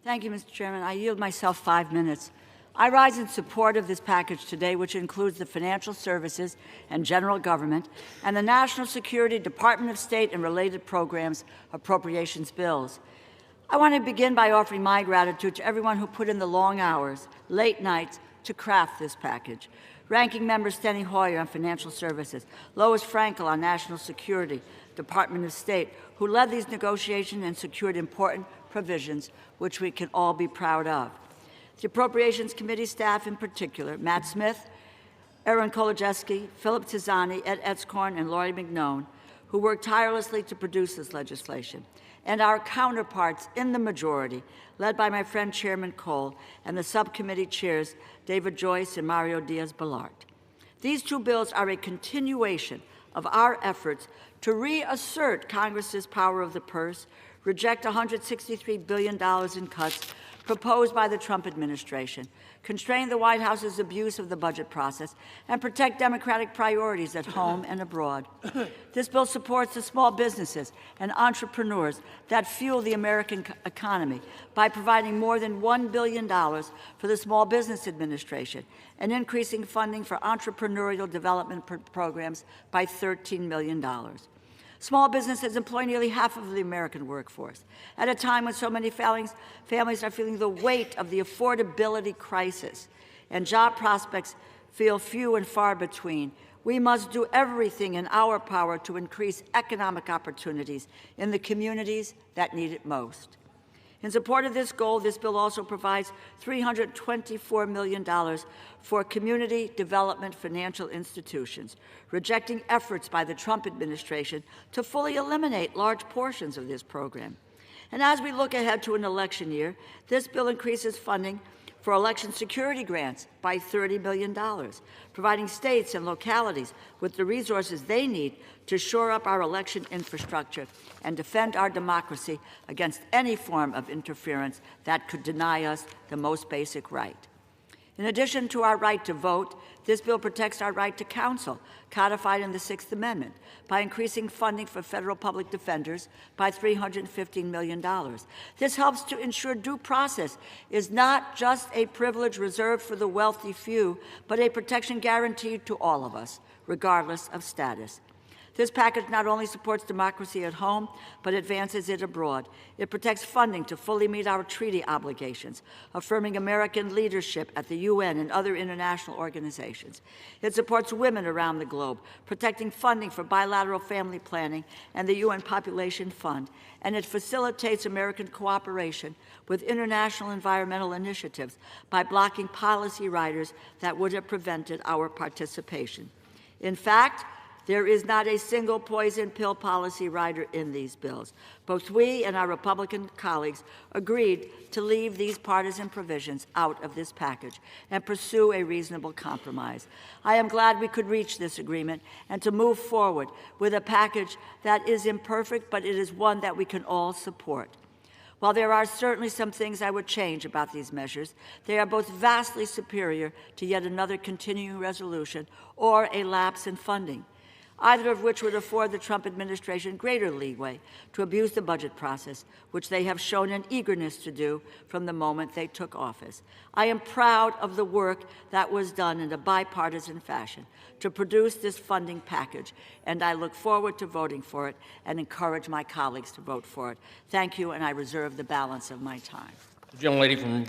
Thank you, Mr. Chairman. I yield myself 5 minutes. I rise in support of this package today, which includes the financial services and general government and the National Security, Department of State, and related programs appropriations bills. I want to begin by offering my gratitude to everyone who put in the long hours, late nights, to craft this package. Ranking Member Steny Hoyer on financial services, Lois Frankel on national security, Department of State, who led these negotiations and secured important provisions which we can all be proud of. The Appropriations Committee staff in particular, Matt Smith, Aaron Kolodziejski, Philip Tizani, Ed Etzkorn, and Laurie McNone, who worked tirelessly to produce this legislation, and our counterparts in the majority, led by my friend Chairman Cole and the subcommittee chairs David Joyce and Mario Diaz-Balart. These two bills are a continuation of our efforts to reassert Congress's power of the purse, reject $163 billion in cuts proposed by the Trump administration, constrain the White House's abuse of the budget process, and protect Democratic priorities at home and abroad. This bill supports the small businesses and entrepreneurs that fuel the American economy by providing more than $1 billion for the Small Business Administration and increasing funding for entrepreneurial development programs by $13 million. Small businesses employ nearly half of the American workforce. At a time when so many families are feeling the weight of the affordability crisis and job prospects feel few and far between, we must do everything in our power to increase economic opportunities in the communities that need it most. In support of this goal, this bill also provides $324 million for community development financial institutions, rejecting efforts by the Trump administration to fully eliminate large portions of this program. And as we look ahead to an election year, this bill increases funding for election security grants by $30 million, providing states and localities with the resources they need to shore up our election infrastructure and defend our democracy against any form of interference that could deny us the most basic right. In addition to our right to vote, this bill protects our right to counsel, codified in the Sixth Amendment, by increasing funding for federal public defenders by $315 million. This helps to ensure due process is not just a privilege reserved for the wealthy few, but a protection guaranteed to all of us, regardless of status. This package not only supports democracy at home, but advances it abroad. It protects funding to fully meet our treaty obligations, affirming American leadership at the UN and other international organizations. It supports women around the globe, protecting funding for bilateral family planning and the UN Population Fund, and it facilitates American cooperation with international environmental initiatives by blocking policy riders that would have prevented our participation. In fact, there is not a single poison pill policy rider in these bills. Both we and our Republican colleagues agreed to leave these partisan provisions out of this package and pursue a reasonable compromise. I am glad we could reach this agreement and to move forward with a package that is imperfect, but it is one that we can all support. While there are certainly some things I would change about these measures, they are both vastly superior to yet another continuing resolution or a lapse in funding, either of which would afford the Trump administration greater leeway to abuse the budget process, which they have shown an eagerness to do from the moment they took office. I am proud of the work that was done in a bipartisan fashion to produce this funding package, and I look forward to voting for it and encourage my colleagues to vote for it. Thank you, and I reserve the balance of my time. The gentlelady from